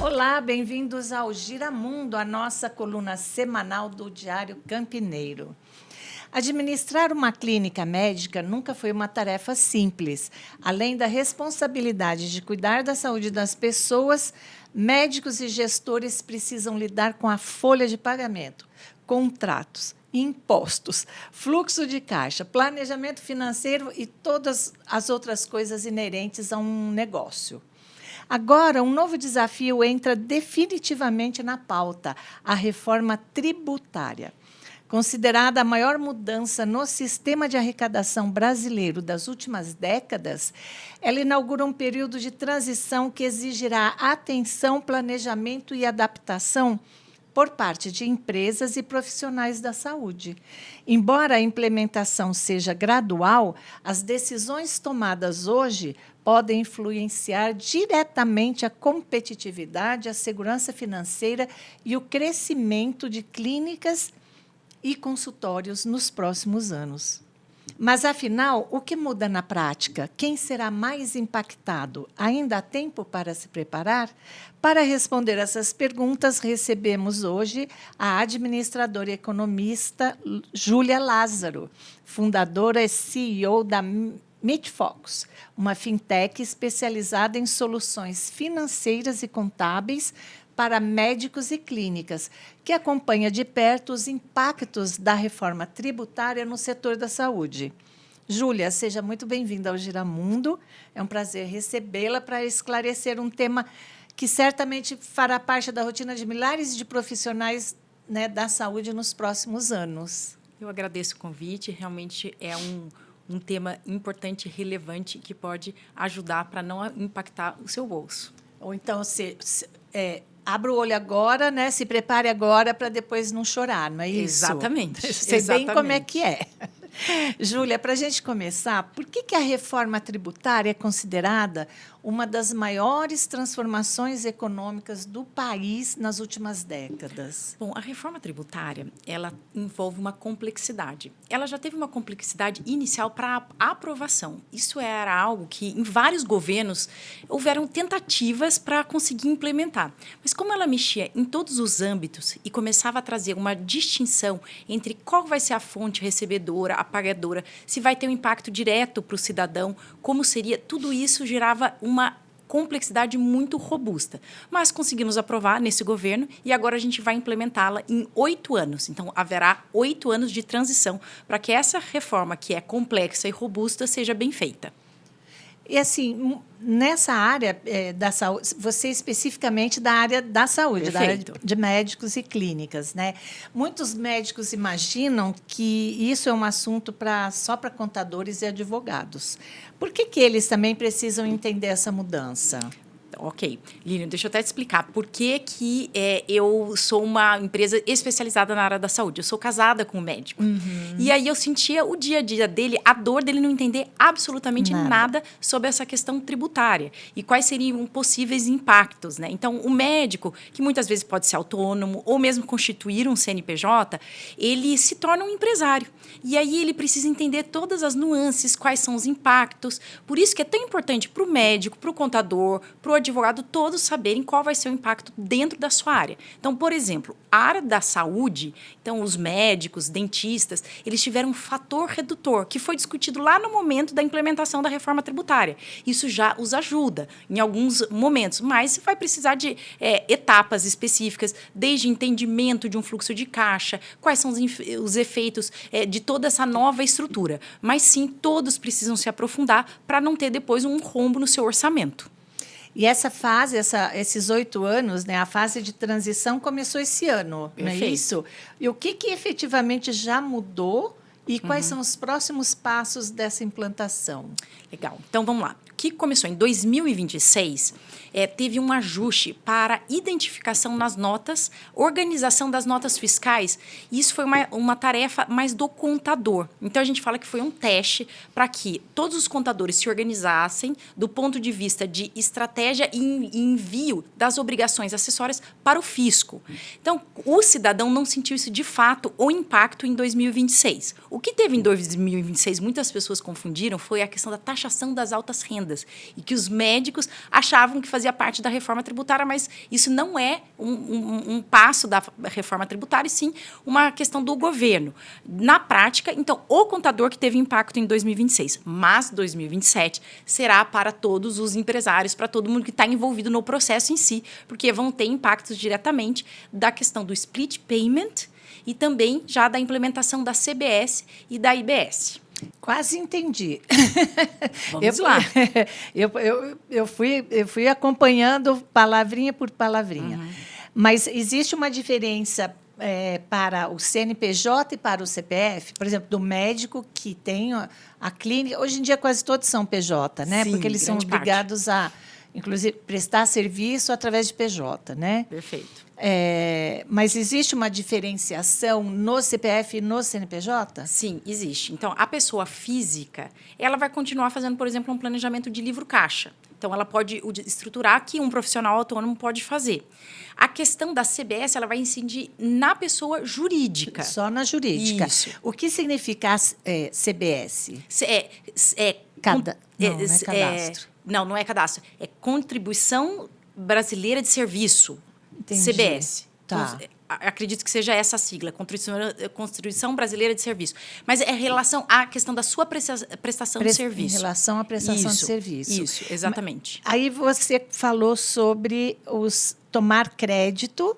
Olá, bem-vindos ao Giramundo, a nossa coluna semanal do Diário Campineiro. Administrar uma clínica médica nunca foi uma tarefa simples. Além da responsabilidade de cuidar da saúde das pessoas, médicos e gestores precisam lidar com a folha de pagamento, contratos, impostos, fluxo de caixa, planejamento financeiro e todas as outras coisas inerentes a um negócio. Agora, um novo desafio entra definitivamente na pauta: a reforma tributária. Considerada a maior mudança no sistema de arrecadação brasileiro das últimas décadas, ela inaugura um período de transição que exigirá atenção, planejamento e adaptação por parte de empresas e profissionais da saúde. Embora a implementação seja gradual, as decisões tomadas hoje podem influenciar diretamente a competitividade, a segurança financeira e o crescimento de clínicas e consultórios nos próximos anos. Mas, afinal, o que muda na prática? Quem será mais impactado? Ainda há tempo para se preparar? Para responder essas perguntas, recebemos hoje a administradora e economista Júlia Lázaro, fundadora e CEO da MeetFocus, uma fintech especializada em soluções financeiras e contábeis para médicos e clínicas, que acompanha de perto os impactos da reforma tributária no setor da saúde. Júlia, seja muito bem-vinda ao Giramundo. É um prazer recebê-la para esclarecer um tema que certamente fará parte da rotina de milhares de profissionais, né, da saúde nos próximos anos. Eu agradeço o convite. Realmente é um tema importante e relevante que pode ajudar para não impactar o seu bolso. Ou então, abra o olho agora, né? Se prepare agora para depois não chorar, não é isso? Exatamente. Sei bem como é que é. Júlia, para a gente começar, por que a reforma tributária é considerada uma das maiores transformações econômicas do país nas últimas décadas? Bom, a reforma tributária, ela envolve uma complexidade. Ela já teve uma complexidade inicial para a aprovação. Isso era algo que, em vários governos, houveram tentativas para conseguir implementar. Mas como ela mexia em todos os âmbitos e começava a trazer uma distinção entre qual vai ser a fonte recebedora, a pagadora, se vai ter um impacto direto para o cidadão, como seria, tudo isso gerava uma complexidade muito robusta. Mas conseguimos aprovar nesse governo e agora a gente vai implementá-la em 8 anos. Então, haverá 8 anos de transição para que essa reforma, que é complexa e robusta, seja bem feita. E, assim, nessa área da saúde, você especificamente da área da saúde, da área de médicos e clínicas, né? Muitos médicos imaginam que isso é um assunto só para contadores e advogados. Por que eles também precisam entender essa mudança? Ok. Lilian, deixa eu até te explicar por que eu sou uma empresa especializada na área da saúde. Eu sou casada com um médico. Uhum. E aí eu sentia o dia a dia dele, a dor dele não entender absolutamente nada sobre essa questão tributária e quais seriam possíveis impactos, né? Então, o médico, que muitas vezes pode ser autônomo ou mesmo constituir um CNPJ, ele se torna um empresário. E aí ele precisa entender todas as nuances, quais são os impactos. Por isso que é tão importante para o médico, para o contador, para o advogado, todos saberem qual vai ser o impacto dentro da sua área. Então, por exemplo, a área da saúde, então os médicos, dentistas, eles tiveram um fator redutor que foi discutido lá no momento da implementação da reforma tributária. Isso já os ajuda em alguns momentos, mas vai precisar de etapas específicas, desde entendimento de um fluxo de caixa, quais são os efeitos de toda essa nova estrutura. Mas sim, todos precisam se aprofundar para não ter depois um rombo no seu orçamento. E essa fase, esses 8 anos, né, a fase de transição começou esse ano, não é isso? E o que efetivamente já mudou e quais são os próximos passos dessa implantação? Legal. Então, vamos lá. O que começou em 2026 teve um ajuste para identificação nas notas, organização das notas fiscais. Isso foi uma tarefa mais do contador. Então, a gente fala que foi um teste para que todos os contadores se organizassem do ponto de vista de estratégia e envio das obrigações acessórias para o fisco. Então, o cidadão não sentiu isso de fato, o impacto em 2026. O O que teve em 2026, muitas pessoas confundiram, foi a questão da taxação das altas rendas. E que os médicos achavam que fazia parte da reforma tributária, mas isso não é um passo da reforma tributária, e sim uma questão do governo. Na prática, então, o contador que teve impacto em 2026, mas 2027 será para todos os empresários, para todo mundo que está envolvido no processo em si, porque vão ter impactos diretamente da questão do split payment e também já da implementação da CBS e da IBS. Quase entendi. Vamos lá. Eu fui acompanhando palavrinha por palavrinha. Mas existe uma diferença para o CNPJ e para o CPF? Por exemplo, do médico que tem a clínica. Hoje em dia, quase todos são PJ, né? Sim, porque eles são obrigados a, inclusive, prestar serviço através de PJ, né? Perfeito. Mas existe uma diferenciação no CPF e no CNPJ? Sim, existe. Então, a pessoa física, ela vai continuar fazendo, por exemplo, um planejamento de livro-caixa. Então, ela pode estruturar que um profissional autônomo pode fazer. A questão da CBS, ela vai incidir na pessoa jurídica. Só na jurídica. Isso. O que significa CBS? Não é cadastro. Não é cadastro. É Contribuição Brasileira de Serviço. Entendi. CBS. Tá. Então, acredito que seja essa a sigla, Contribuição Brasileira de Serviço. Mas é em relação à questão da sua prestação de serviço. Em relação à prestação de Isso, serviço. Isso, exatamente. Aí você falou sobre tomar crédito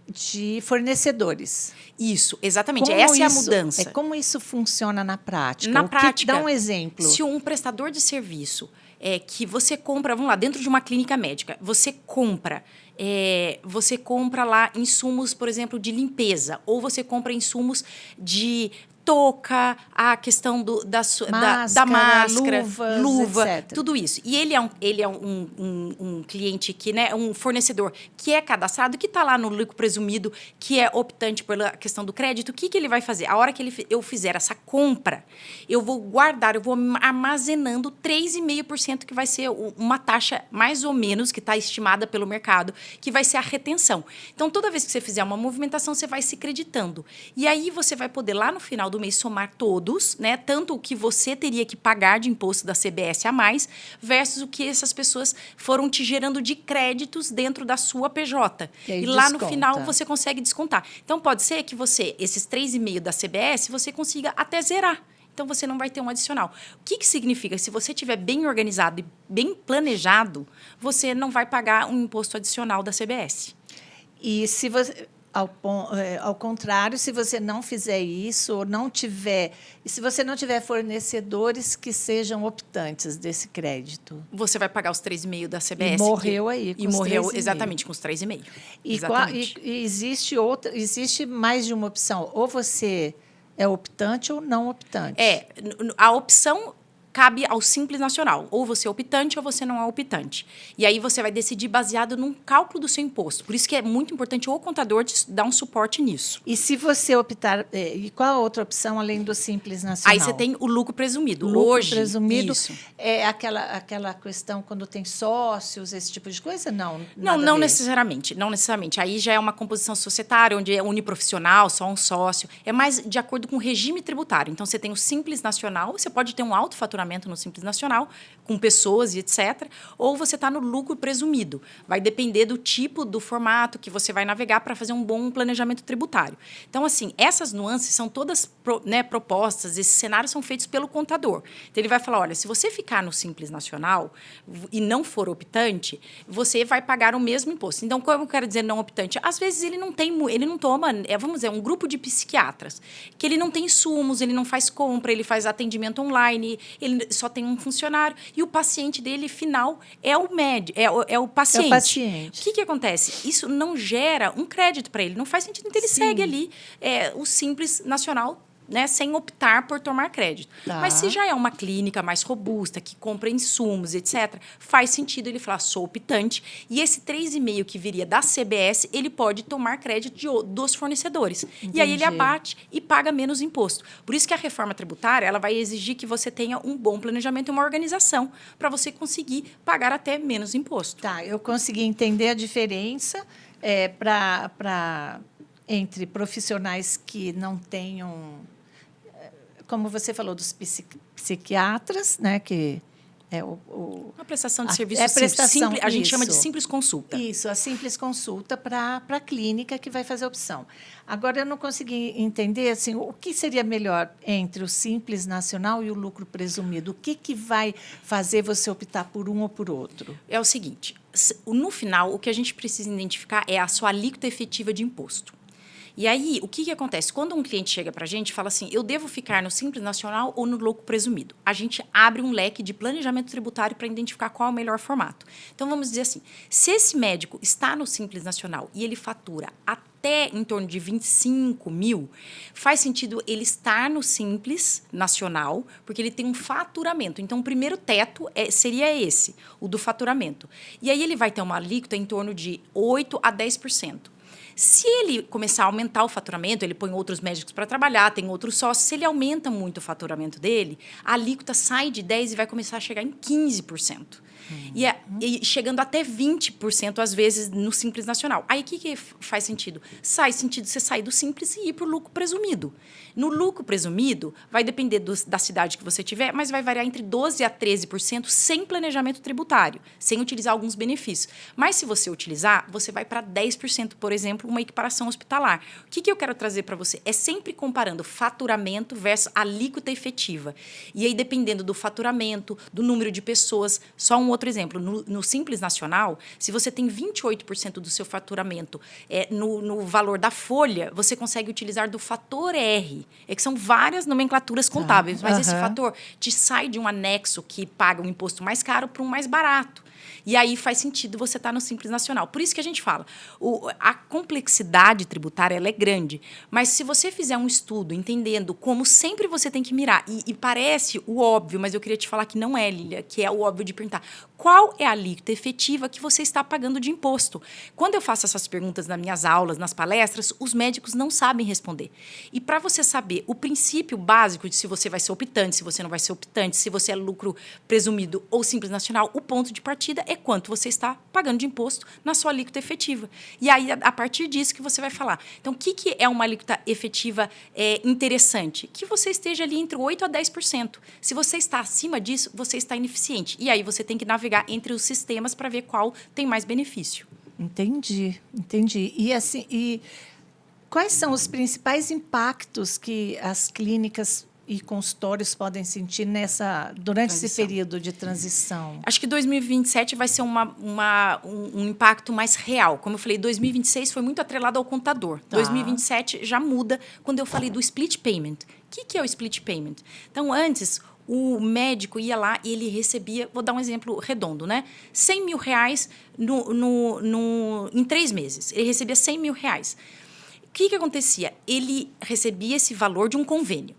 de fornecedores. Isso, exatamente. Essa é a mudança. Como isso funciona na prática? Na prática, dá um exemplo. Se um prestador de serviço que você compra, vamos lá, dentro de uma clínica médica, você compra lá insumos, por exemplo, de limpeza, ou você compra insumos de touca, a questão da máscara, luva, etc. tudo isso. E ele é um cliente que, né, um fornecedor que é cadastrado, que está lá no lucro presumido, que é optante pela questão do crédito. O que ele vai fazer? A hora que eu fizer essa compra, eu vou guardar, eu vou armazenando 3,5%, que vai ser uma taxa mais ou menos, que está estimada pelo mercado, que vai ser a retenção. Então, toda vez que você fizer uma movimentação, você vai se creditando. E aí você vai poder, lá no final do mês, somar todos, né? Tanto o que você teria que pagar de imposto da CBS a mais, versus o que essas pessoas foram te gerando de créditos dentro da sua PJ. E lá no final você consegue descontar. Então, pode ser que esses 3,5% da CBS, você consiga até zerar. Então, você não vai ter um adicional. O que significa? Se você estiver bem organizado e bem planejado, você não vai pagar um imposto adicional da CBS. E se você... Ao contrário, se você não fizer isso, ou não tiver, e se você não tiver fornecedores que sejam optantes desse crédito, você vai pagar os 3,5% da CBS. E morreu aí com e os morreu 3,5%. exatamente com os 3,5%. E existe mais de uma opção. Ou você é optante ou não optante. A opção cabe ao Simples Nacional. Ou você é optante ou você não é optante. E aí você vai decidir baseado num cálculo do seu imposto. Por isso que é muito importante o contador te dar um suporte nisso. E se você optar... E qual a outra opção além do Simples Nacional? Aí você tem o lucro presumido. Lucro presumido isso. É aquela questão quando tem sócios, esse tipo de coisa? Não necessariamente. Não necessariamente. Aí já é uma composição societária, onde é uniprofissional, só um sócio. É mais de acordo com o regime tributário. Então, você tem o Simples Nacional, você pode ter um alto faturamento no Simples Nacional, com pessoas e etc. Ou você está no lucro presumido. Vai depender do tipo, do formato que você vai navegar para fazer um bom planejamento tributário. Então, assim, essas nuances são todas propostas, esses cenários são feitos pelo contador. Então, ele vai falar, olha, se você ficar no Simples Nacional e não for optante, você vai pagar o mesmo imposto. Então, como eu quero dizer não optante? Às vezes, ele não toma, vamos dizer, um grupo de psiquiatras, que ele não tem insumos, ele não faz compra, ele faz atendimento online, ele só tem um funcionário e o paciente dele final é o médico, é o paciente. É o paciente. O que acontece? Isso não gera um crédito para ele, não faz sentido. Então, ele segue ali o Simples Nacional, né, sem optar por tomar crédito. Tá. Mas se já é uma clínica mais robusta, que compra insumos, etc., faz sentido ele falar, sou optante, e esse 3,5% que viria da CBS, ele pode tomar crédito dos fornecedores. Entendi. E aí ele abate e paga menos imposto. Por isso que a reforma tributária ela vai exigir que você tenha um bom planejamento e uma organização para você conseguir pagar até menos imposto. Tá, eu consegui entender a diferença entre profissionais que não tenham como você falou, dos psiquiatras, né, que é uma prestação de serviço simples. A gente chama de simples consulta. Isso, a simples consulta para a clínica que vai fazer a opção. Agora, eu não consegui entender assim, o que seria melhor entre o Simples Nacional e o lucro presumido. O que vai fazer você optar por um ou por outro? É o seguinte, no final, o que a gente precisa identificar é a sua alíquota efetiva de imposto. E aí, o que acontece? Quando um cliente chega para a gente e fala assim, eu devo ficar no Simples Nacional ou no lucro presumido? A gente abre um leque de planejamento tributário para identificar qual é o melhor formato. Então, vamos dizer assim, se esse médico está no Simples Nacional e ele fatura até em torno de 25 mil, faz sentido ele estar no Simples Nacional, porque ele tem um faturamento. Então, o primeiro teto seria esse, o do faturamento. E aí, ele vai ter uma alíquota em torno de 8% a 10%. Se ele começar a aumentar o faturamento, ele põe outros médicos para trabalhar, tem outros sócios, se ele aumenta muito o faturamento dele, a alíquota sai de 10% e vai começar a chegar em 15%. E chegando até 20%, às vezes, no Simples Nacional. Aí, o que faz sentido? Faz sentido você sair do Simples e ir para o lucro presumido. No lucro presumido, vai depender da cidade que você tiver, mas vai variar entre 12% a 13% sem planejamento tributário, sem utilizar alguns benefícios. Mas, se você utilizar, você vai para 10%, por exemplo, uma equiparação hospitalar. O que eu quero trazer para você? É sempre comparando faturamento versus alíquota efetiva. E aí, dependendo do faturamento, do número de pessoas, só um outro exemplo, no Simples Nacional, se você tem 28% do seu faturamento no valor da folha, você consegue utilizar do fator R. Que são várias nomenclaturas contábeis, mas esse fator te sai de um anexo que paga um imposto mais caro para um mais barato. E aí faz sentido você estar no Simples Nacional. Por isso que a gente fala, a complexidade tributária ela é grande, mas se você fizer um estudo entendendo como sempre você tem que mirar, e parece o óbvio, mas eu queria te falar que não é, Lília, que é o óbvio de perguntar, qual é a alíquota efetiva que você está pagando de imposto? Quando eu faço essas perguntas nas minhas aulas, nas palestras, os médicos não sabem responder. E para você saber o princípio básico de se você vai ser optante, se você não vai ser optante, se você é lucro presumido ou Simples Nacional, o ponto de partida é quanto você está pagando de imposto na sua alíquota efetiva. E aí, a partir disso que você vai falar. Então, o que é uma alíquota efetiva interessante? Que você esteja ali entre 8% a 10%. Se você está acima disso, você está ineficiente. E aí, você tem que navegar entre os sistemas para ver qual tem mais benefício. Entendi. E, assim, quais são os principais impactos que as clínicas e consultórios podem sentir durante esse período de transição? Acho que 2027 vai ser um impacto mais real. Como eu falei, 2026 foi muito atrelado ao contador. Tá. 2027 já muda quando eu falei do split payment. O que é o split payment? Então, antes, o médico ia lá e ele recebia, vou dar um exemplo redondo, né? 100 mil reais em 3 meses. Ele recebia 100 mil reais. O que acontecia? Ele recebia esse valor de um convênio.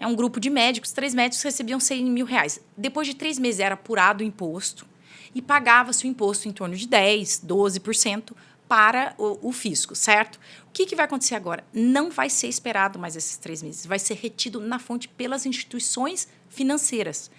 É um grupo de médicos, 3 médicos recebiam 100 mil reais. Depois de 3 meses era apurado o imposto e pagava-se o imposto em torno de 10%, 12% para o fisco, certo? O que vai acontecer agora? Não vai ser esperado mais esses 3 meses. Vai ser retido na fonte pelas instituições financeiras,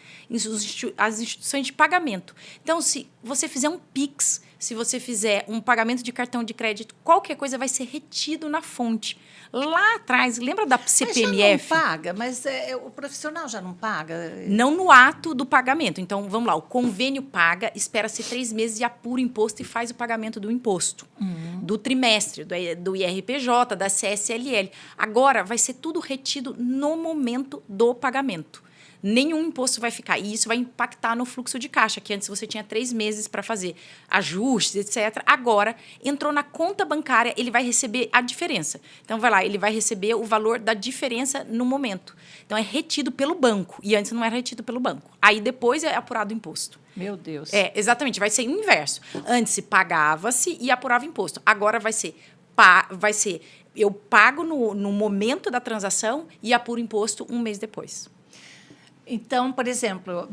as instituições de pagamento. Então, se você fizer um PIX, se você fizer um pagamento de cartão de crédito, qualquer coisa vai ser retido na fonte. Lá atrás, lembra da CPMF? Mas já não paga, mas o profissional já não paga? Não no ato do pagamento. Então, vamos lá, o convênio paga, espera-se 3 meses e apura o imposto e faz o pagamento do imposto. Do trimestre, do IRPJ, da CSLL. Agora, vai ser tudo retido no momento do pagamento. Nenhum imposto vai ficar. E isso vai impactar no fluxo de caixa, que antes você tinha 3 meses para fazer ajustes, etc. Agora, entrou na conta bancária, ele vai receber a diferença. Então, vai lá, ele vai receber o valor da diferença no momento. Então, é retido pelo banco. E antes não era retido pelo banco. Aí, depois é apurado o imposto. Meu Deus. Exatamente. Vai ser o inverso. Antes, pagava-se e apurava imposto. Agora, vai ser eu pago no momento da transação e apuro imposto 1 mês depois. Então, por exemplo,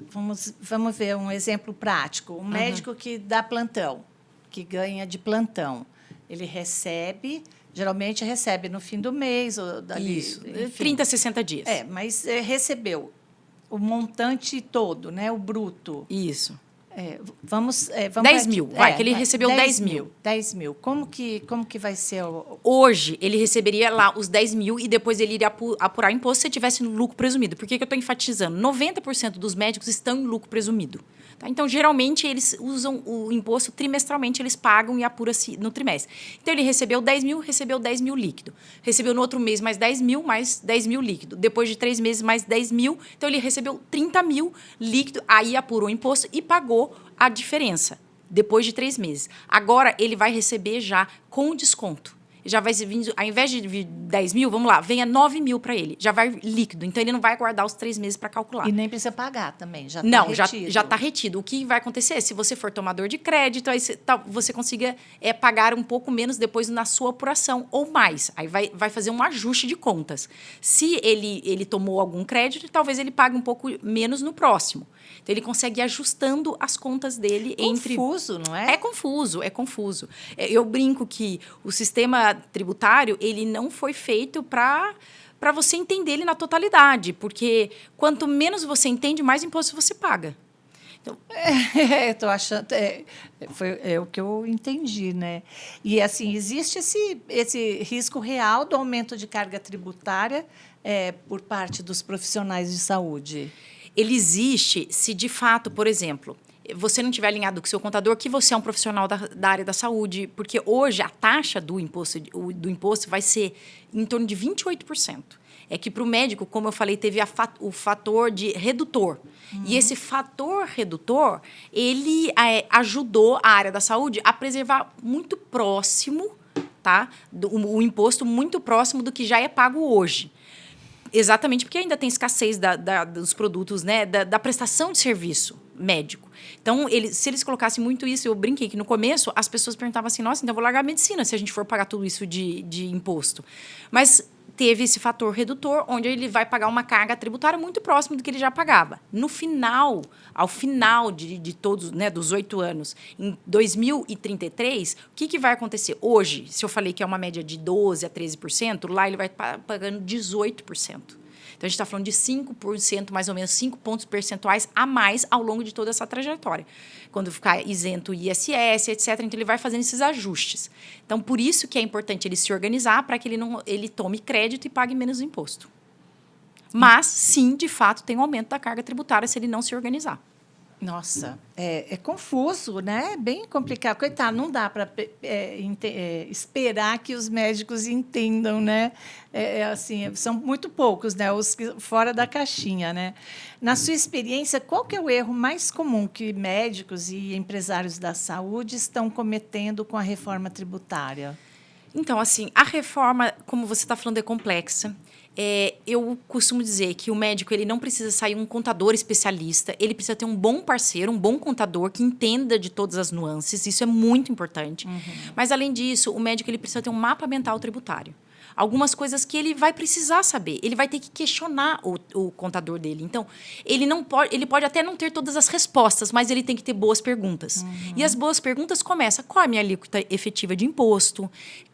vamos ver um exemplo prático. Um médico que dá plantão, que ganha de plantão, ele geralmente recebe no fim do mês. Ou dali, isso, enfim. 30, 60 dias. Mas recebeu o montante todo, né, o bruto. Isso. Vamos 10 mil, que ele recebeu 10 mil. 10 mil. Como que vai ser Hoje, ele receberia lá os 10 mil e depois ele iria apurar imposto se tivesse no lucro presumido. Por que eu estou enfatizando? 90% dos médicos estão em lucro presumido. Tá? Então, geralmente, eles usam o imposto trimestralmente, eles pagam e apura-se no trimestre. Então, ele recebeu 10 mil, recebeu 10 mil líquido. Recebeu no outro mês mais 10 mil líquido. Depois de 3 meses, mais 10 mil. Então, ele recebeu 30 mil líquido, aí apurou o imposto e pagou a diferença, depois de 3 meses. Agora, ele vai receber já com desconto. Já vai vir, ao invés de 10 mil, vamos lá, venha 9 mil para ele. Já vai líquido. Então, ele não vai guardar os 3 meses para calcular. E nem precisa pagar também, já está retido. Não, já está retido. O que vai acontecer? Se você for tomador de crédito, aí você consiga pagar um pouco menos depois na sua apuração, ou mais. Aí vai fazer um ajuste de contas. Se ele tomou algum crédito, talvez ele pague um pouco menos no próximo. Então, ele consegue ir ajustando as contas dele entre... Confuso, não é? É confuso. Eu brinco que o sistema tributário, ele não foi feito para você entender ele na totalidade, porque quanto menos você entende, mais imposto você paga. Então, estou achando, é o que eu entendi, né? E assim existe esse risco real do aumento de carga tributária por parte dos profissionais de saúde. Ele existe se de fato, por exemplo, você não tiver alinhado com o seu contador, que você é um profissional da área da saúde, porque hoje a taxa do imposto vai ser em torno de 28%. É que para o médico, como eu falei, teve o fator de redutor. Uhum. E esse fator redutor, ele ajudou a área da saúde a preservar muito próximo, tá? O imposto muito próximo do que já é pago hoje. Exatamente porque ainda tem escassez dos produtos, né, da prestação de serviço médico. Então, se eles colocassem muito isso, eu brinquei que no começo as pessoas perguntavam assim, nossa, então eu vou largar a medicina se a gente for pagar tudo isso de imposto. Mas teve esse fator redutor, onde ele vai pagar uma carga tributária muito próxima do que ele já pagava. No final, ao final de todos, né, dos 8 anos, em 2033, o que vai acontecer? Hoje, se eu falei que é uma média de 12% a 13%, lá ele vai pagando 18%. Então, a gente está falando de 5%, mais ou menos 5 pontos percentuais a mais ao longo de toda essa trajetória. Quando ficar isento o ISS, etc., então ele vai fazendo esses ajustes. Então, por isso que é importante ele se organizar para que ele tome crédito e pague menos imposto. Mas, sim, de fato, tem um aumento da carga tributária se ele não se organizar. Nossa, é confuso, né? Bem complicado. Coitado, não dá para esperar que os médicos entendam, né? Assim, são muito poucos, né? Os fora da caixinha, né? Na sua experiência, qual que é o erro mais comum que médicos e empresários da saúde estão cometendo com a reforma tributária? Então, assim, a reforma, como você está falando, é complexa. Eu costumo dizer que o médico ele não precisa sair um contador especialista, ele precisa ter um bom parceiro, um bom contador que entenda de todas as nuances, isso é muito importante. Uhum. Mas, além disso, o médico ele precisa ter um mapa mental tributário. Algumas coisas que ele vai precisar saber, ele vai ter que questionar o contador dele. Então, ele pode até não ter todas as respostas, mas ele tem que ter boas perguntas. Uhum. E as boas perguntas começam: qual é a minha alíquota efetiva de imposto?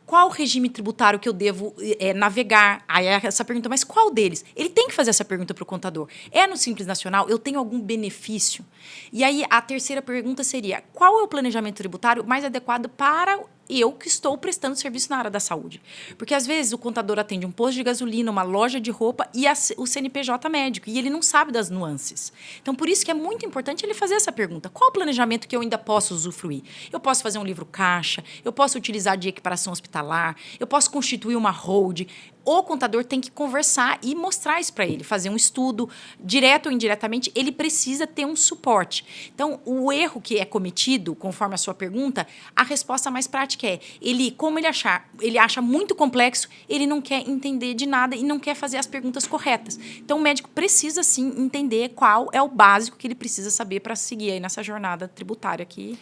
Qual regime tributário que eu devo navegar? Aí essa pergunta, mas qual deles? Ele tem que fazer essa pergunta para o contador. No Simples Nacional, eu tenho algum benefício? E aí a terceira pergunta seria: qual é o planejamento tributário mais adequado para eu que estou prestando serviço na área da saúde? Porque, às vezes, o contador atende um posto de gasolina, uma loja de roupa e o CNPJ médico, e ele não sabe das nuances. Então, por isso que é muito importante ele fazer essa pergunta. Qual o planejamento que eu ainda posso usufruir? Eu posso fazer um livro caixa, eu posso utilizar de equiparação hospitalar, eu posso constituir uma hold. O contador tem que conversar e mostrar isso para ele, fazer um estudo, direto ou indiretamente, ele precisa ter um suporte. Então, o erro que é cometido, conforme a sua pergunta, a resposta mais prática é, como ele acha muito complexo, ele não quer entender de nada e não quer fazer as perguntas corretas. Então, o médico precisa, sim, entender qual é o básico que ele precisa saber para seguir aí nessa jornada tributária aqui.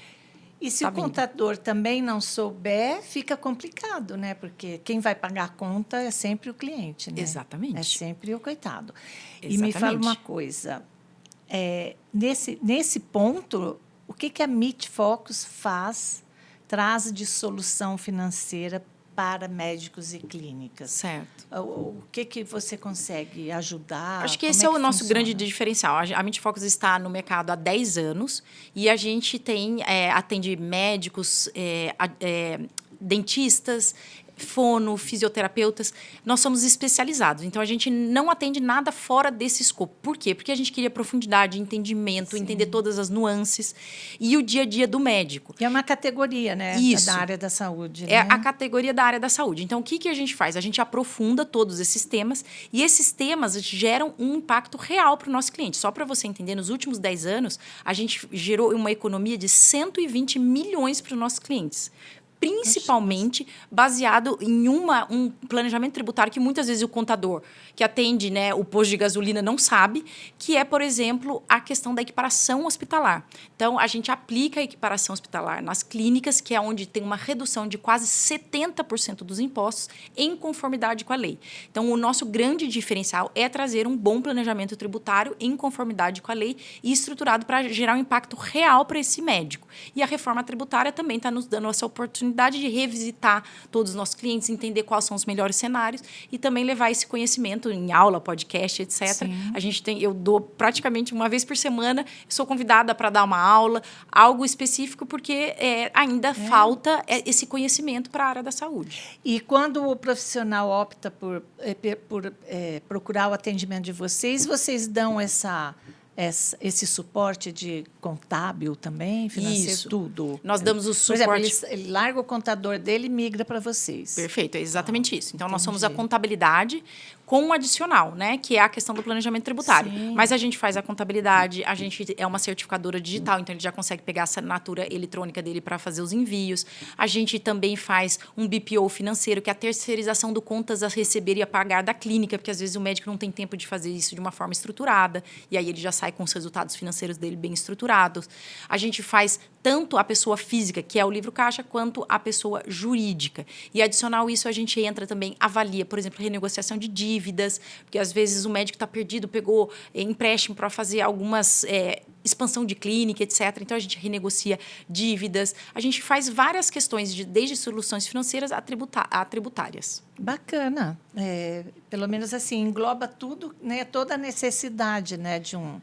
E se o contador também não souber, fica complicado, né? Porque quem vai pagar a conta é sempre o cliente, né? Exatamente. É sempre o coitado. Exatamente. E me fala uma coisa, nesse ponto, o que a MIT Focus traz de solução financeira para médicos e clínicas. Certo. O que você consegue ajudar? Acho que Como esse é o nosso funciona? grande diferencial. A Mente Focus está no mercado há 10 anos e a gente atende médicos, dentistas, fono, fisioterapeutas. Nós somos especializados, então a gente não atende nada fora desse escopo. Por quê? Porque a gente queria profundidade, entendimento, entender todas as nuances e o dia a dia do médico. E é uma categoria, né? Isso. Da área da saúde. É né? a categoria da área da saúde. Então, o que a gente faz? A gente aprofunda todos esses temas e esses temas geram um impacto real para o nosso cliente. Só para você entender, nos últimos 10 anos, a gente gerou uma economia de 120 milhões para os nossos clientes. Principalmente baseado em um planejamento tributário que muitas vezes o contador que atende, né, o posto de gasolina não sabe, que é, por exemplo, a questão da equiparação hospitalar. Então, a gente aplica a equiparação hospitalar nas clínicas, que é onde tem uma redução de quase 70% dos impostos em conformidade com a lei. Então, o nosso grande diferencial é trazer um bom planejamento tributário em conformidade com a lei e estruturado para gerar um impacto real para esse médico. E a reforma tributária também está nos dando essa oportunidade de revisitar todos os nossos clientes, entender quais são os melhores cenários e também levar esse conhecimento em aula, podcast, etc. Sim. Eu dou praticamente uma vez por semana, sou convidada para dar uma aula, algo específico, porque ainda falta esse conhecimento para a área da saúde. E quando o profissional opta por procurar o atendimento de vocês dão esse suporte de contábil também, financeiro, Isso. tudo. Nós damos o suporte. Por exemplo, ele larga o contador dele e migra para vocês. Perfeito, é exatamente isso. Então, nós somos a entendi. contabilidade com um adicional, né? Que é a questão do planejamento tributário. Sim. Mas a gente faz a contabilidade, a gente é uma certificadora digital, então ele já consegue pegar a assinatura eletrônica dele para fazer os envios. A gente também faz um BPO financeiro, que é a terceirização do contas a receber e a pagar da clínica, porque às vezes o médico não tem tempo de fazer isso de uma forma estruturada, e aí ele já sai com os resultados financeiros dele bem estruturados. A gente faz tanto a pessoa física, que é o livro caixa, quanto a pessoa jurídica. E, adicional isso, a gente entra também, avalia, por exemplo, renegociação de dívidas, porque às vezes o médico está perdido, pegou empréstimo para fazer algumas expansão de clínica, etc. Então, a gente renegocia dívidas. A gente faz várias questões, desde soluções financeiras a tributárias. Bacana. Pelo menos assim, engloba tudo, né, toda a necessidade, né, de um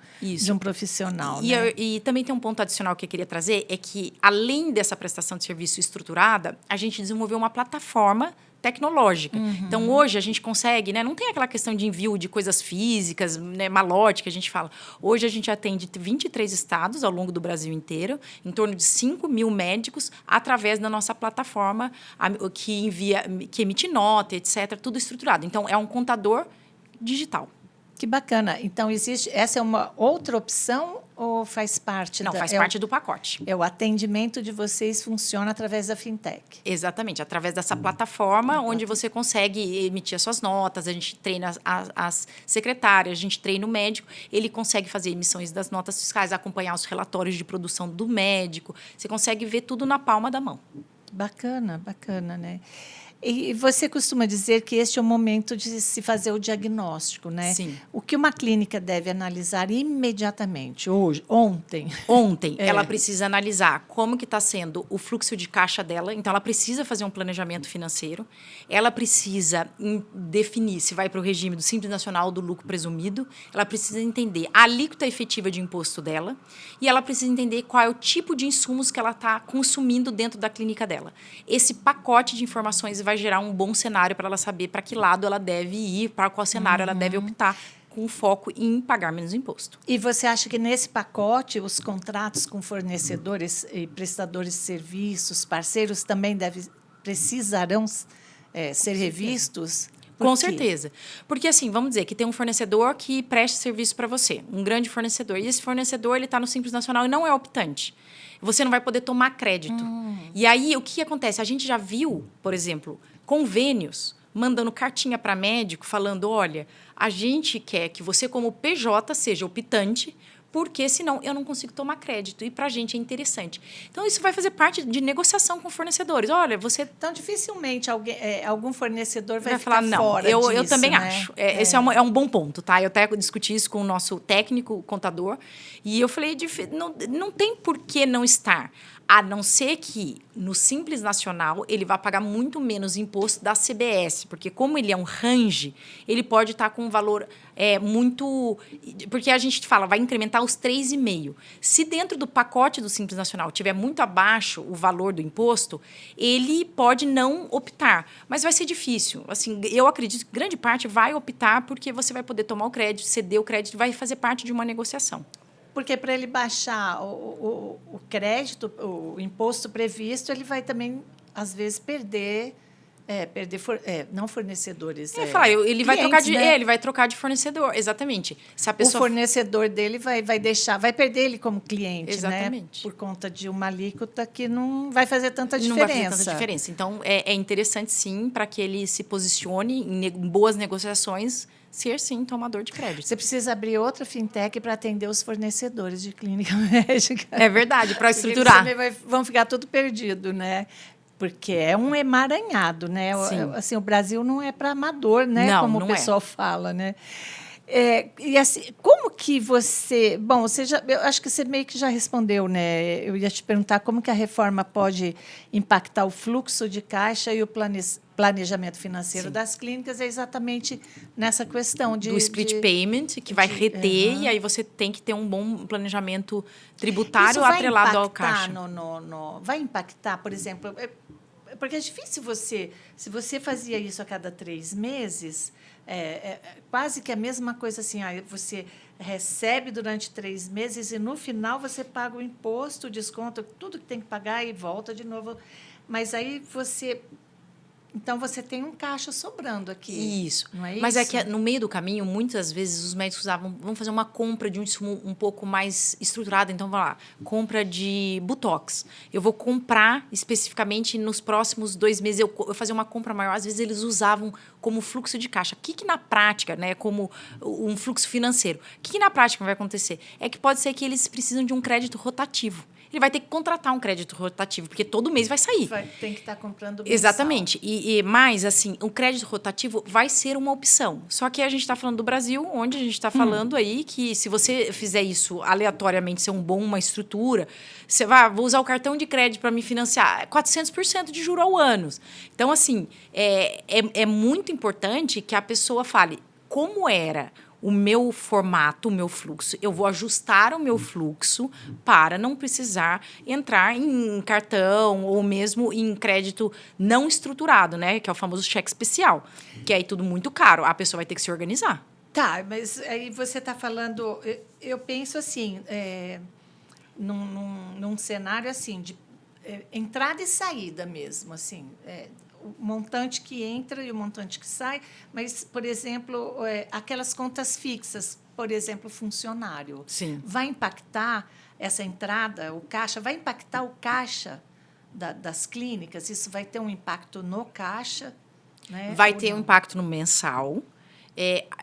profissional. Né? E também tem um ponto adicional que eu queria trazer, é que, além dessa prestação de serviço estruturada, a gente desenvolveu uma plataforma tecnológica. Então, hoje, a gente consegue, né, não tem aquela questão de envio de coisas físicas, né, malote, que a gente fala. Hoje, a gente atende 23 estados ao longo do Brasil inteiro, em torno de 5 mil médicos, através da nossa plataforma, que emite nota, etc., tudo estruturado. Então, é um contador digital. Que bacana. Então, essa é uma outra opção ou faz parte? Não, faz parte do pacote. O atendimento de vocês funciona através da fintech. Exatamente, através dessa plataforma onde você consegue emitir as suas notas, a gente treina as secretárias, a gente treina o médico, ele consegue fazer emissões das notas fiscais, acompanhar os relatórios de produção do médico, você consegue ver tudo na palma da mão. Bacana, bacana, né? E você costuma dizer que este é o momento de se fazer o diagnóstico, né? Sim. O que uma clínica deve analisar imediatamente, ontem? Ontem, ela precisa analisar como que está sendo o fluxo de caixa dela. Então, ela precisa fazer um planejamento financeiro. Ela precisa definir se vai para o regime do Simples Nacional ou do lucro presumido. Ela precisa entender a alíquota efetiva de imposto dela. E ela precisa entender qual é o tipo de insumos que ela está consumindo dentro da clínica dela. Esse pacote de informações vai gerar um bom cenário para ela saber para que lado ela deve ir, para qual cenário ela deve optar, com foco em pagar menos imposto. E você acha que nesse pacote os contratos com fornecedores e prestadores de serviços, parceiros, também precisarão ser revistos? Com certeza. Porque, assim, vamos dizer que tem um fornecedor que presta serviço para você, um grande fornecedor. E esse fornecedor está no Simples Nacional e não é optante. Você não vai poder tomar crédito. E aí, o que acontece? A gente já viu, por exemplo, convênios mandando cartinha para médico falando, olha, a gente quer que você, como PJ, seja optante, porque senão eu não consigo tomar crédito. E para a gente é interessante. Então, isso vai fazer parte de negociação com fornecedores. Olha, você... Então, dificilmente algum fornecedor vai falar, ficar não, fora disso, eu também né? acho. Esse é um bom ponto, tá? Eu até discuti isso com o nosso técnico, o contador, e eu falei, não tem por que não estar. A não ser que, no Simples Nacional, ele vai pagar muito menos imposto da CBS, porque como ele é um range, ele pode estar com um valor muito... Porque a gente fala, vai incrementar os 3,5. Se dentro do pacote do Simples Nacional tiver muito abaixo o valor do imposto, ele pode não optar, mas vai ser difícil. Assim, eu acredito que grande parte vai optar porque você vai poder tomar o crédito, ceder o crédito, vai fazer parte de uma negociação. Porque para ele baixar o crédito, o imposto previsto, ele vai também, às vezes, perder não fornecedores. Ele vai trocar né? ele vai trocar de fornecedor, exatamente. Se a pessoa... O fornecedor dele vai perder ele como cliente, exatamente. Né? Por conta de uma alíquota que não vai fazer tanta diferença. Não vai fazer tanta diferença. Então, é interessante, sim, para que ele se posicione em boas negociações, ser, sim, tomador de crédito. Você precisa abrir outra fintech para atender os fornecedores de clínica médica. É verdade, para estruturar. Vão ficar tudo perdido, né? Porque é um emaranhado, né? Assim, o Brasil não é para amador, né? Não, como não o pessoal fala, né? E assim, como que você... Bom, eu acho que você meio que já respondeu, né? Eu ia te perguntar como que a reforma pode impactar o fluxo de caixa e o planejamento financeiro das clínicas, é exatamente nessa questão do split payment, que vai reter, e aí você tem que ter um bom planejamento tributário atrelado ao caixa. Vai impactar, por exemplo... Porque é difícil se você fazia isso a cada 3 meses, quase que a mesma coisa assim, você recebe durante 3 meses e no final você paga o imposto, o desconto, tudo que tem que pagar e volta de novo. Mas aí então, você tem um caixa sobrando aqui. Isso. Não é Mas isso? é que no meio do caminho, muitas vezes, os médicos vão fazer uma compra de um insumo um pouco mais estruturado. Então, vai lá, compra de Botox. Eu vou comprar especificamente nos próximos 2 meses, eu fazer uma compra maior. Às vezes, eles usavam como fluxo de caixa. O que na prática, né, como um fluxo financeiro, o que na prática vai acontecer? É que pode ser que eles precisam de um crédito rotativo. Ele vai ter que contratar um crédito rotativo, porque todo mês vai sair. Tem que estar comprando mensal. Exatamente. Mas, assim, o crédito rotativo vai ser uma opção. Só que a gente está falando do Brasil, onde a gente está falando aí que se você fizer isso aleatoriamente, ser uma estrutura, você vou usar o cartão de crédito para me financiar, 400% de juros ao ano. Então, assim, é muito importante que a pessoa fale como era o meu formato, o meu fluxo. Eu vou ajustar o meu fluxo para não precisar entrar em cartão ou mesmo em crédito não estruturado, né? Que é o famoso cheque especial, que é aí tudo muito caro. A pessoa vai ter que se organizar. Tá, mas aí você está falando... Eu penso assim, num cenário assim, de entrada e saída mesmo, assim... o montante que entra e o montante que sai, mas, por exemplo, aquelas contas fixas, por exemplo, funcionário. Sim. Vai impactar essa entrada, o caixa, vai impactar o caixa das clínicas? Isso vai ter um impacto no caixa? Né? Vai ter um impacto no mensal.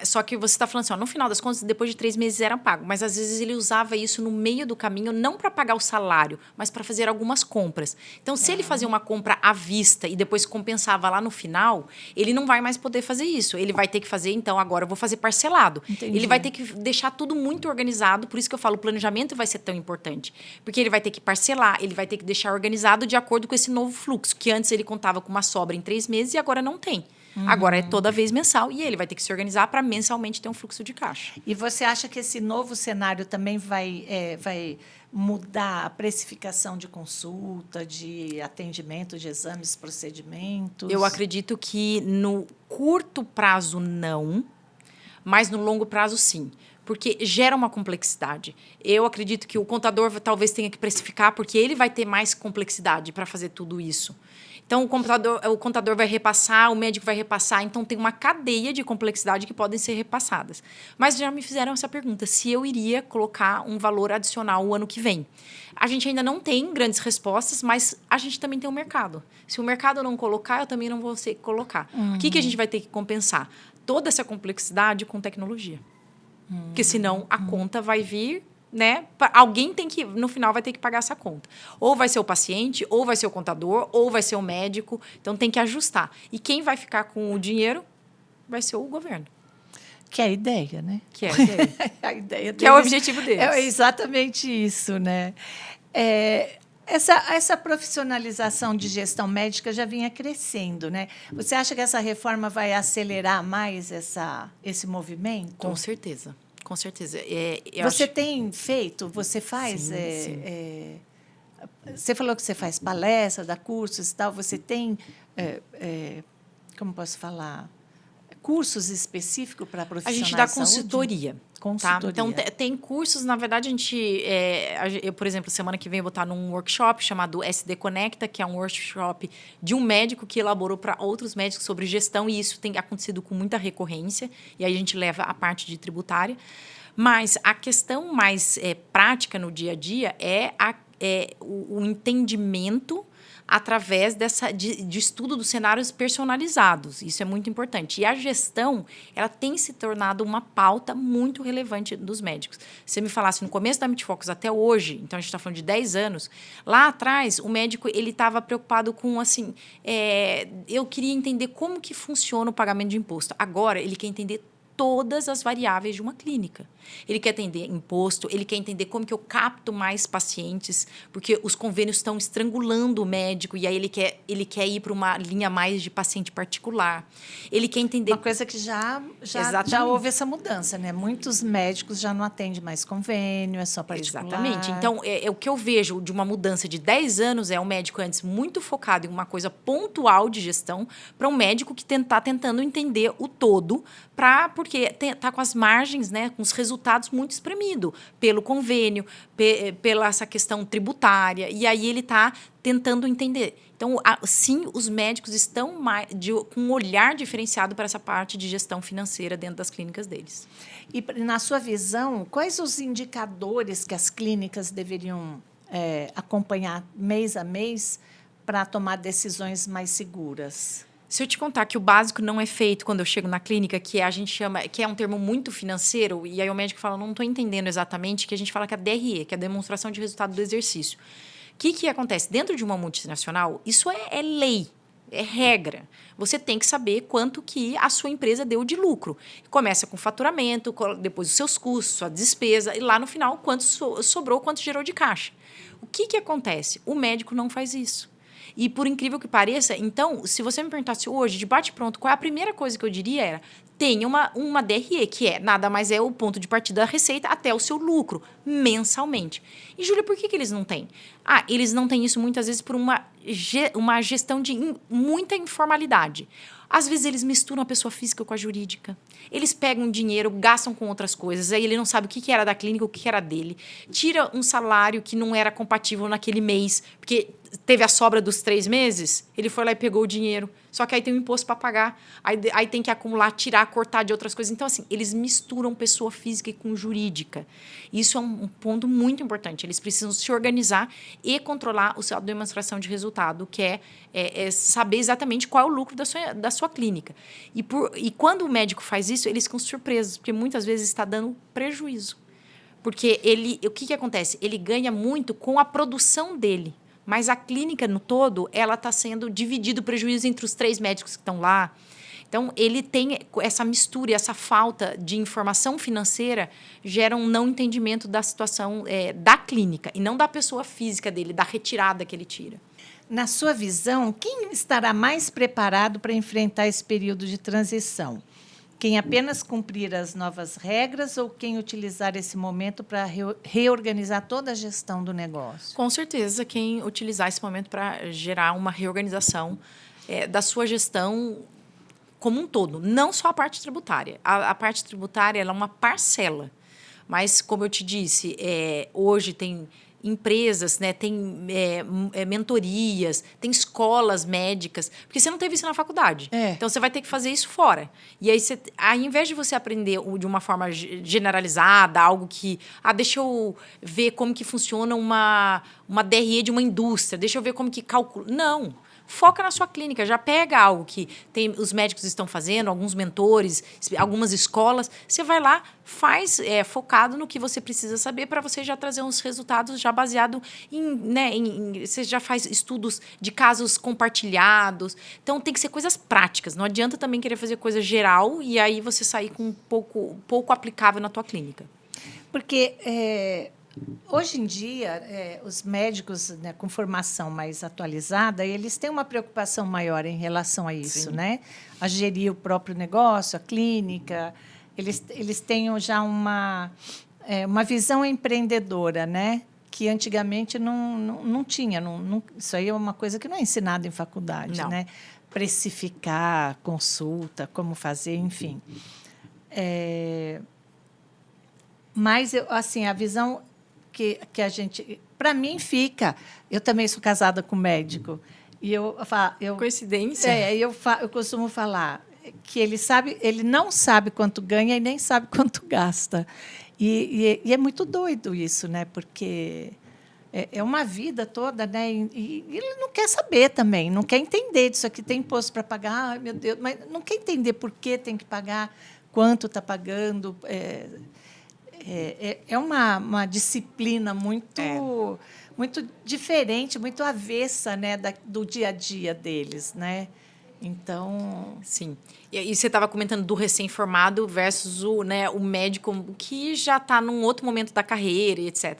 Só que você está falando assim, no final das contas, depois de 3 meses era pago. Mas, às vezes, ele usava isso no meio do caminho, não para pagar o salário, mas para fazer algumas compras. Então, se ele fazia uma compra à vista e depois compensava lá no final, ele não vai mais poder fazer isso. Ele vai ter que fazer, então, agora eu vou fazer parcelado. Entendi. Ele vai ter que deixar tudo muito organizado, por isso que eu falo, o planejamento vai ser tão importante. Porque ele vai ter que parcelar, ele vai ter que deixar organizado de acordo com esse novo fluxo, que antes ele contava com uma sobra em 3 meses e agora não tem. Agora é toda vez mensal e ele vai ter que se organizar para mensalmente ter um fluxo de caixa. E você acha que esse novo cenário também vai mudar a precificação de consulta, de atendimento, de exames, procedimentos? Eu acredito que no curto prazo não, mas no longo prazo sim. Porque gera uma complexidade. Eu acredito que o contador talvez tenha que precificar, porque ele vai ter mais complexidade para fazer tudo isso. Então, o contador vai repassar, o médico vai repassar. Então, tem uma cadeia de complexidade que podem ser repassadas. Mas já me fizeram essa pergunta, se eu iria colocar um valor adicional o ano que vem. A gente ainda não tem grandes respostas, mas a gente também tem um mercado. Se o mercado não colocar, eu também não vou ter que colocar. O que a gente vai ter que compensar? Toda essa complexidade com tecnologia. Porque senão a conta vai vir né? Alguém tem que, no final, vai ter que pagar essa conta. Ou vai ser o paciente, ou vai ser o contador, ou vai ser o médico. Então, tem que ajustar. E quem vai ficar com o dinheiro vai ser o governo. Que é a ideia, né? Que é a ideia. A ideia Que é o objetivo deles. É exatamente isso, né? Essa profissionalização de gestão médica já vinha crescendo, né? Você acha que essa reforma vai acelerar mais esse movimento? Com certeza. Com certeza. Você tem feito? Você faz? Sim. Você falou que você faz palestra, dá cursos e tal. Você tem, como posso falar, cursos específicos para profissionais a gente dá de saúde? consultoria. Consultoria. Tá? Então, tem cursos, na verdade, eu, por exemplo, semana que vem eu vou estar num workshop chamado SD Conecta, que é um workshop de um médico que elaborou para outros médicos sobre gestão, e isso tem acontecido com muita recorrência, e aí a gente leva a parte de tributária. Mas a questão mais prática no dia a dia é o entendimento através de estudo dos cenários personalizados. Isso é muito importante. E a gestão, ela tem se tornado uma pauta muito relevante dos médicos. Se você me falasse no começo da MedFocus até hoje, então a gente está falando de 10 anos, lá atrás o médico ele estava preocupado com, assim, eu queria entender como que funciona o pagamento de imposto. Agora, ele quer entender todas as variáveis de uma clínica. Ele quer entender imposto, ele quer entender como que eu capto mais pacientes, porque os convênios estão estrangulando o médico e aí ele quer ir para uma linha mais de paciente particular. Ele quer entender... Uma coisa que já houve essa mudança, né? Muitos médicos já não atendem mais convênio, é só particular. Exatamente. Então, o que eu vejo de uma mudança de 10 anos é um médico antes muito focado em uma coisa pontual de gestão para um médico que está tentando entender o todo, porque está com as margens, né, com os resultados muito espremidos pelo convênio, pela essa questão tributária, e aí ele está tentando entender. Então, sim, os médicos estão com um olhar diferenciado para essa parte de gestão financeira dentro das clínicas deles. E, na sua visão, quais os indicadores que as clínicas deveriam acompanhar mês a mês para tomar decisões mais seguras? Se eu te contar que o básico não é feito quando eu chego na clínica, que a gente chama, que é um termo muito financeiro, e aí o médico fala, não estou entendendo exatamente, que a gente fala que é a DRE, que é a demonstração de resultado do exercício. O que acontece? Dentro de uma multinacional, isso é lei, é regra. Você tem que saber quanto que a sua empresa deu de lucro. Começa com faturamento, depois os seus custos, sua despesa, e lá no final, quanto sobrou, quanto gerou de caixa. O que acontece? O médico não faz isso. E, por incrível que pareça, então, se você me perguntasse hoje, de bate-pronto, qual é a primeira coisa que eu diria era, tenha uma DRE, que nada mais é o ponto de partida da receita até o seu lucro, mensalmente. E, Júlia, por que eles não têm? Eles não têm isso muitas vezes por uma gestão de muita informalidade. Às vezes, eles misturam a pessoa física com a jurídica. Eles pegam dinheiro, gastam com outras coisas. Aí ele não sabe o que era da clínica, o que era dele. Tira um salário que não era compatível naquele mês, porque teve a sobra dos 3 meses, ele foi lá e pegou o dinheiro. Só que aí tem um imposto para pagar. Aí tem que acumular, tirar, cortar de outras coisas. Então, assim, eles misturam pessoa física com jurídica. Isso é um ponto muito importante. Eles precisam se organizar e controlar a demonstração de resultado, que é saber exatamente qual é o lucro da sua clínica. E quando o médico faz isso, eles ficam surpresos, porque muitas vezes está dando prejuízo. Porque o que acontece? Ele ganha muito com a produção dele. Mas a clínica, no todo, ela está sendo dividido o prejuízo entre os 3 médicos que estão lá. Então, ele tem essa mistura, essa falta de informação financeira gera um não entendimento da situação da clínica e não da pessoa física dele, da retirada que ele tira. Na sua visão, quem estará mais preparado para enfrentar esse período de transição? Quem apenas cumprir as novas regras ou quem utilizar esse momento para reorganizar toda a gestão do negócio? Com certeza, quem utilizar esse momento para gerar uma reorganização da sua gestão como um todo, não só a parte tributária. A parte tributária ela é uma parcela, mas, como eu te disse, hoje tem empresas, né, tem mentorias, tem escolas médicas, porque você não teve isso na faculdade. Então, você vai ter que fazer isso fora. E aí, ao invés de você aprender de uma forma generalizada, algo que... deixa eu ver como que funciona uma DRE de uma indústria, deixa eu ver como que calcula... Não. foca na sua clínica, já pega algo que os médicos estão fazendo, alguns mentores, algumas escolas, você vai lá, faz focado no que você precisa saber para você já trazer uns resultados já baseado você já faz estudos de casos compartilhados. Então, tem que ser coisas práticas. Não adianta também querer fazer coisa geral e aí você sair com pouco aplicável na tua clínica. Porque hoje em dia, os médicos, né, com formação mais atualizada, eles têm uma preocupação maior em relação a isso, né? A gerir o próprio negócio, a clínica. Eles têm já uma visão empreendedora, né? Que antigamente não tinha. Isso aí é uma coisa que não é ensinada em faculdade, né? Precificar, consulta, como fazer, enfim. Mas, assim, a visão que a gente... Para mim, fica... Eu também sou casada com médico. E Coincidência? Eu costumo falar que ele não sabe quanto ganha e nem sabe quanto gasta. E é muito doido isso, né? Porque é uma vida toda, né? E ele não quer saber também, não quer entender disso aqui. Tem imposto para pagar, ai, meu Deus, mas não quer entender por que tem que pagar, quanto está pagando. É uma disciplina muito diferente, muito avessa, né, do dia a dia deles, né? Então... Sim. E você estava comentando do recém-formado versus o médico que já está num outro momento da carreira, etc.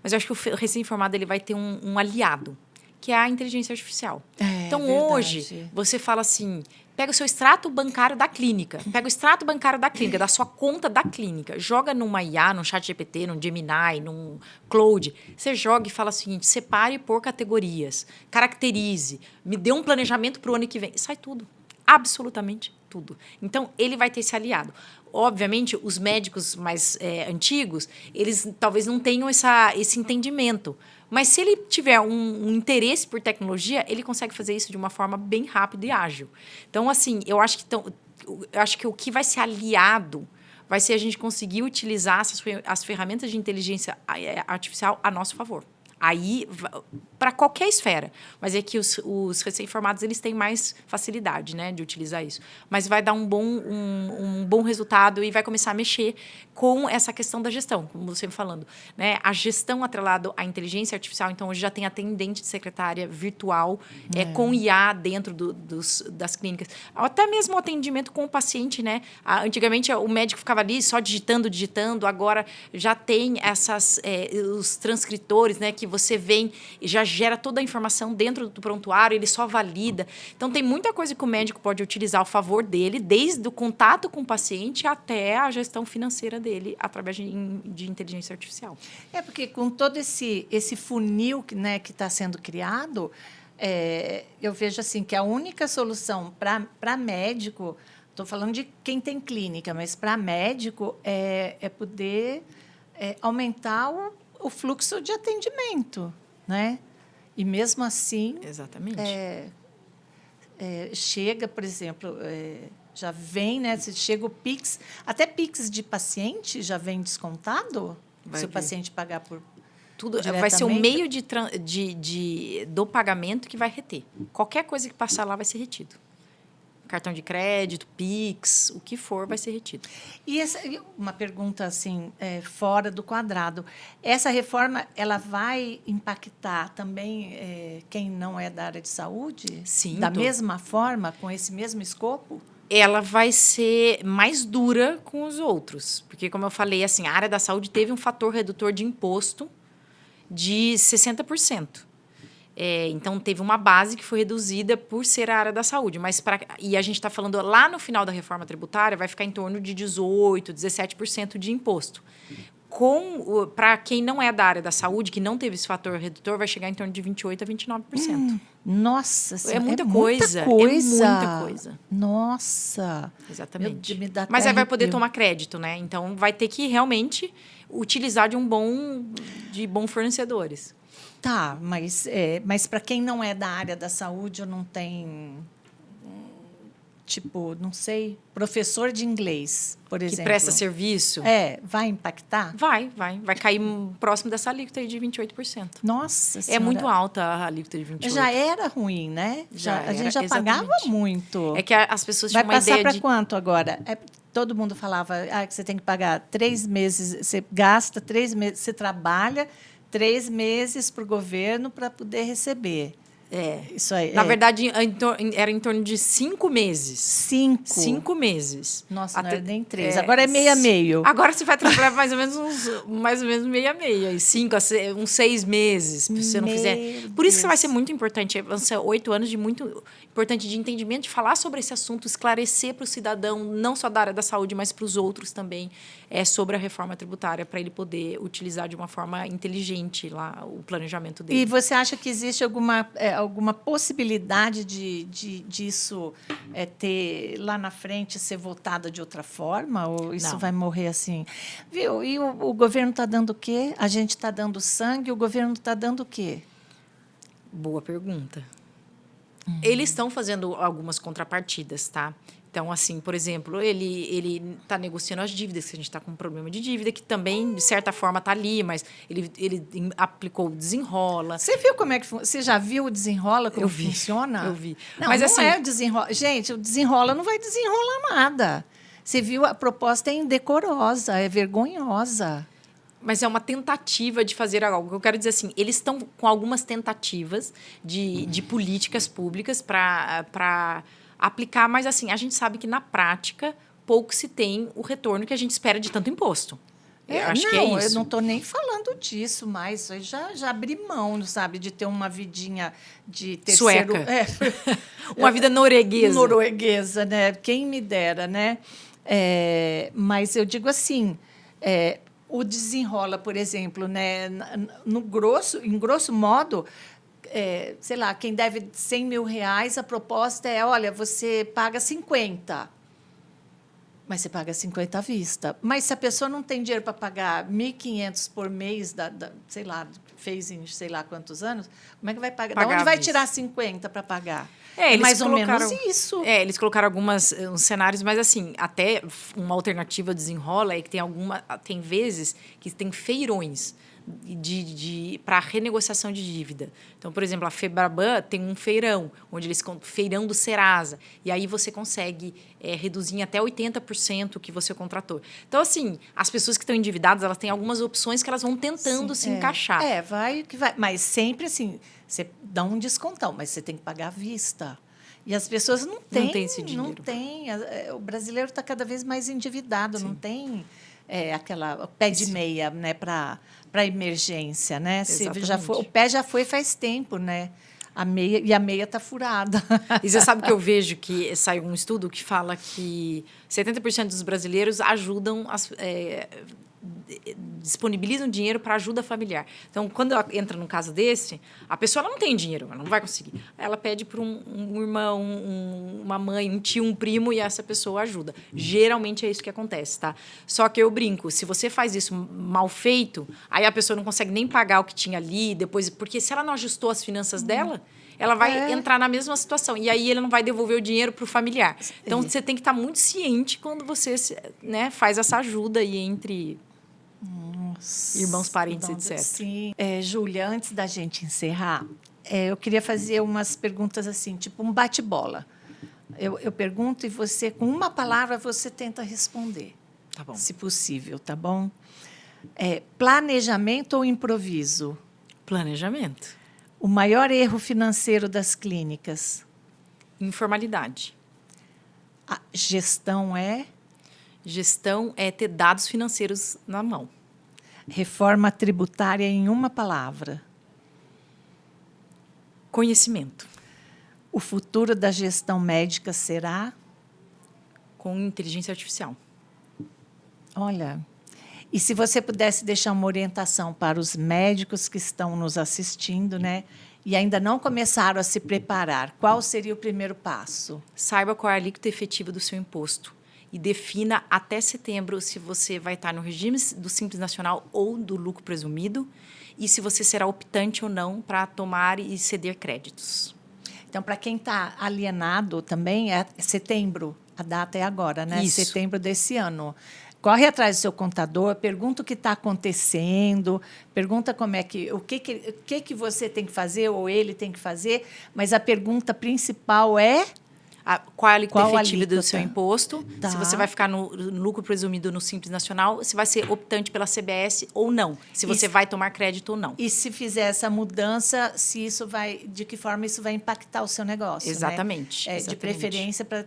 Mas eu acho que o recém-formado ele vai ter um aliado, que é a inteligência artificial. Então, verdade. Hoje, você fala assim... Pega o seu extrato bancário da clínica. Pega o extrato bancário da clínica, da sua conta da clínica. Joga numa IA, num ChatGPT, num Gemini, num Claude. Você joga e fala o seguinte, separe por categorias, caracterize, me dê um planejamento para o ano que vem. Sai tudo. Absolutamente tudo. Então, ele vai ter esse aliado. Obviamente, os médicos mais antigos, eles talvez não tenham esse entendimento. Mas se ele tiver um interesse por tecnologia, ele consegue fazer isso de uma forma bem rápida e ágil. Então, assim, eu acho que o que vai ser aliado vai ser a gente conseguir utilizar as ferramentas de inteligência artificial a nosso favor. Aí, para qualquer esfera. Mas é que os recém-formados eles têm mais facilidade, né, de utilizar isso. Mas vai dar um bom resultado e vai começar a mexer com essa questão da gestão, como você me falando. Né? A gestão atrelada à inteligência artificial, então, hoje já tem atendente de secretária virtual com IA dentro das clínicas. Até mesmo o atendimento com o paciente. Né? Antigamente, o médico ficava ali só digitando. Agora, já tem os transcritores, né, que você vem e já gera toda a informação dentro do prontuário, ele só valida. Então, tem muita coisa que o médico pode utilizar ao favor dele, desde o contato com o paciente até a gestão financeira dele, através de inteligência artificial. Porque com todo esse funil, né, que está sendo criado, eu vejo assim, que a única solução para médico, estou falando de quem tem clínica, mas para médico é poder aumentar o fluxo de atendimento, né? E mesmo assim... Exatamente. Chega, por exemplo, já vem, né? Se chega o Pix, até Pix de paciente já vem descontado? Se o paciente pagar por... Tudo vai ser o meio do pagamento que vai reter. Qualquer coisa que passar lá vai ser retido. Cartão de crédito, Pix, o que for vai ser retido. E uma pergunta assim, fora do quadrado. Essa reforma ela vai impactar também quem não é da área de saúde? Sim. Da mesma forma, com esse mesmo escopo? Ela vai ser mais dura com os outros. Porque, como eu falei, assim, a área da saúde teve um fator redutor de imposto de 60%. Então, teve uma base que foi reduzida por ser a área da saúde. E a gente está falando lá no final da reforma tributária, vai ficar em torno de 18%, 17% de imposto. Para quem não é da área da saúde, que não teve esse fator redutor, vai chegar em torno de 28% a 29%. Nossa Senhora, é muita coisa. Nossa. Exatamente. Mas aí vai poder tomar crédito, né? Então, vai ter que realmente utilizar de bons fornecedores. Tá, mas para quem não é da área da saúde ou não tem tipo, não sei, professor de inglês, por Que exemplo. presta serviço. Vai impactar? Vai cair próximo dessa alíquota aí de 28%. Nossa É Senhora. muito alta a alíquota de 28%. Já era ruim, né? A gente já pagava exatamente. muito. É que as pessoas Vai tinham uma passar ideia para de... quanto agora? Todo mundo falava que você tem que pagar 3 meses, você gasta 3 meses, você trabalha 3 meses para o governo para poder receber. Isso aí. Na verdade, era em torno de 5 meses. 5. 5 meses. Nossa, não era nem 3. Agora é meio a meio. Agora você vai trabalhar mais ou menos meio a meio. Aí 5 uns 6 meses, se você não fizer. Por isso que vai ser muito importante. Vão ser 8 anos de muito importante de entendimento, de falar sobre esse assunto, esclarecer para o cidadão, não só da área da saúde, mas para os outros também, sobre a reforma tributária, para ele poder utilizar de uma forma inteligente lá o planejamento dele. E você acha que existe alguma possibilidade disso ter lá na frente ser votada de outra forma? Ou isso vai morrer assim? Viu? E o governo está dando o quê? A gente está dando sangue, o governo está dando o quê? Boa pergunta. Eles estão fazendo algumas contrapartidas, tá? Então, assim, por exemplo, ele está negociando as dívidas, que a gente está com um problema de dívida, que também, de certa forma, está ali, mas ele aplicou o desenrola. Você viu como é que você já viu o desenrola, como funciona? Eu vi. Não, mas não assim, é o desenrola. Gente, o desenrola não vai desenrolar nada. Você viu, a proposta é indecorosa, é vergonhosa. Mas é uma tentativa de fazer algo. Eu quero dizer assim, eles estão com algumas tentativas de políticas públicas para aplicar, mas assim, a gente sabe que na prática pouco se tem o retorno que a gente espera de tanto imposto. Eu acho que é isso. Eu não estou nem falando disso, mas eu já abri mão, sabe, de ter uma vidinha de terceiro... Sueca. Uma vida norueguesa. Norueguesa, né? Quem me dera, né? Mas eu digo assim... o desenrola, por exemplo, né, em grosso modo, sei lá, quem deve 100 mil reais, a proposta é, olha, você paga 50, mas você paga 50 à vista. Mas se a pessoa não tem dinheiro para pagar 1.500 por mês, sei lá, fez em sei lá quantos anos, como é que vai pagar? De onde vai tirar 50 para pagar? Mais ou menos isso. Eles colocaram uns cenários, mas assim, até uma alternativa desenrola é que tem vezes que tem feirões para renegociação de dívida. Então, por exemplo, a Febraban tem um feirão, onde eles feirão do Serasa, e aí você consegue reduzir em até 80% o que você contratou. Então, assim, as pessoas que estão endividadas, elas têm algumas opções que elas vão tentando se encaixar. Vai que vai. Mas sempre assim, você dá um descontão, mas você tem que pagar à vista. E as pessoas não têm esse dinheiro. Não tem. O brasileiro está cada vez mais endividado, não tem aquela pé de meia, né, para emergência, né? O pé já foi faz tempo, né? A meia está furada. E você sabe que eu vejo que saiu um estudo que fala que 70% dos brasileiros disponibilizam dinheiro para ajuda familiar. Então, quando ela entra num caso desse, a pessoa não tem dinheiro, ela não vai conseguir. Ela pede para um irmão, uma mãe, um tio, um primo, e essa pessoa ajuda. Geralmente é isso que acontece, tá? Só que eu brinco, se você faz isso mal feito, aí a pessoa não consegue nem pagar o que tinha ali, depois, porque se ela não ajustou as finanças dela, ela vai entrar na mesma situação. E aí ele não vai devolver o dinheiro para o familiar. Então, você tem que estar muito ciente quando você faz essa ajuda aí entre... irmãos, parentes, etc. Sim. Júlia, antes da gente encerrar, eu queria fazer umas perguntas assim, tipo um bate-bola. Eu pergunto e você, com uma palavra, você tenta responder. Tá bom. Se possível, tá bom? Planejamento ou improviso? Planejamento. O maior erro financeiro das clínicas? Informalidade. A gestão é? Gestão é ter dados financeiros na mão. Reforma tributária em uma palavra? Conhecimento. O futuro da gestão médica será? Com inteligência artificial. Olha, e se você pudesse deixar uma orientação para os médicos que estão nos assistindo, né, e ainda não começaram a se preparar, qual seria o primeiro passo? Saiba qual é a alíquota efetiva do seu imposto e defina até setembro se você vai estar no regime do Simples Nacional ou do lucro presumido e se você será optante ou não para tomar e ceder créditos. Então, para quem está alienado também, é setembro. A data é agora, né? Isso. Setembro desse ano. Corre atrás do seu contador, pergunta o que está acontecendo, pergunta como é que o que você tem que fazer ou ele tem que fazer, mas a pergunta principal é Qual é a alíquota Qual a efetiva do seu alíquota? imposto? Tá. Se você vai ficar no lucro presumido no Simples Nacional, se vai ser optante pela CBS ou não. Se você vai tomar crédito ou não. e se fizer essa mudança, se isso de que forma isso vai impactar o seu negócio, Exatamente. né? De Exatamente. preferência para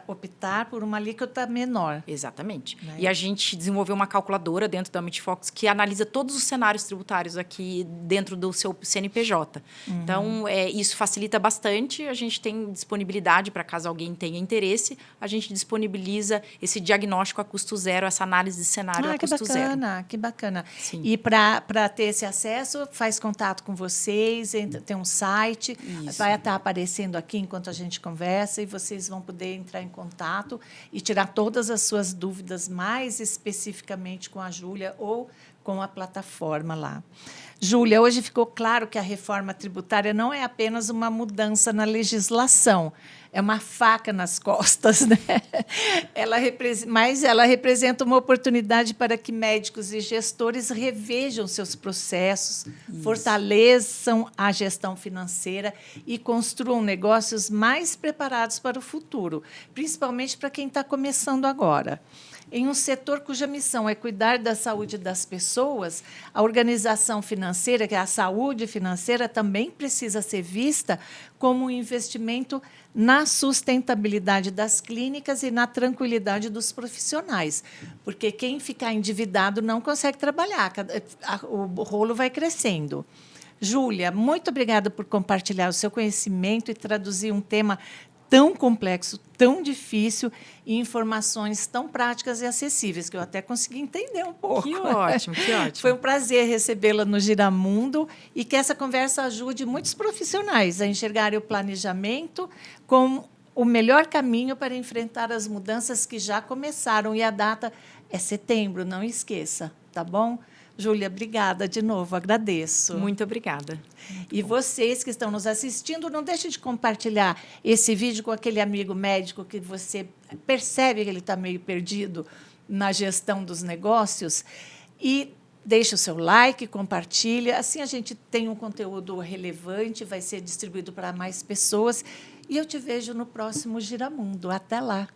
optar por uma alíquota menor. Exatamente. Né? E a gente desenvolveu uma calculadora dentro da Midfox que analisa todos os cenários tributários aqui dentro do seu CNPJ. Então, isso facilita bastante. A gente tem disponibilidade para caso alguém tenha interesse, a gente disponibiliza esse diagnóstico a custo zero, essa análise de cenário a custo zero. Que bacana. Sim. E para ter esse acesso, faz contato com vocês, tem um site, Isso. vai estar aparecendo aqui enquanto a gente conversa e vocês vão poder entrar em contato e tirar todas as suas dúvidas mais especificamente com a Júlia ou com a plataforma lá. Júlia, hoje ficou claro que a reforma tributária não é apenas uma mudança na legislação, é uma faca nas costas, né? Mas ela representa uma oportunidade para que médicos e gestores revejam seus processos, fortaleçam a gestão financeira e construam negócios mais preparados para o futuro, principalmente para quem está começando agora. Em um setor cuja missão é cuidar da saúde das pessoas, a organização financeira, que é a saúde financeira, também precisa ser vista como um investimento na sustentabilidade das clínicas e na tranquilidade dos profissionais. Porque quem ficar endividado não consegue trabalhar, o rolo vai crescendo. Júlia, muito obrigada por compartilhar o seu conhecimento e traduzir um tema tão complexo, tão difícil, e informações tão práticas e acessíveis, que eu até consegui entender um pouco. Que ótimo, que ótimo. Foi um prazer recebê-la no Giramundo e que essa conversa ajude muitos profissionais a enxergarem o planejamento como o melhor caminho para enfrentar as mudanças que já começaram. E a data é setembro, não esqueça, tá bom? Júlia, obrigada de novo, agradeço. Muito obrigada. E vocês que estão nos assistindo, não deixem de compartilhar esse vídeo com aquele amigo médico que você percebe que ele está meio perdido na gestão dos negócios. E deixe o seu like, compartilha. Assim a gente tem um conteúdo relevante, vai ser distribuído para mais pessoas. E eu te vejo no próximo Giramundo. Até lá!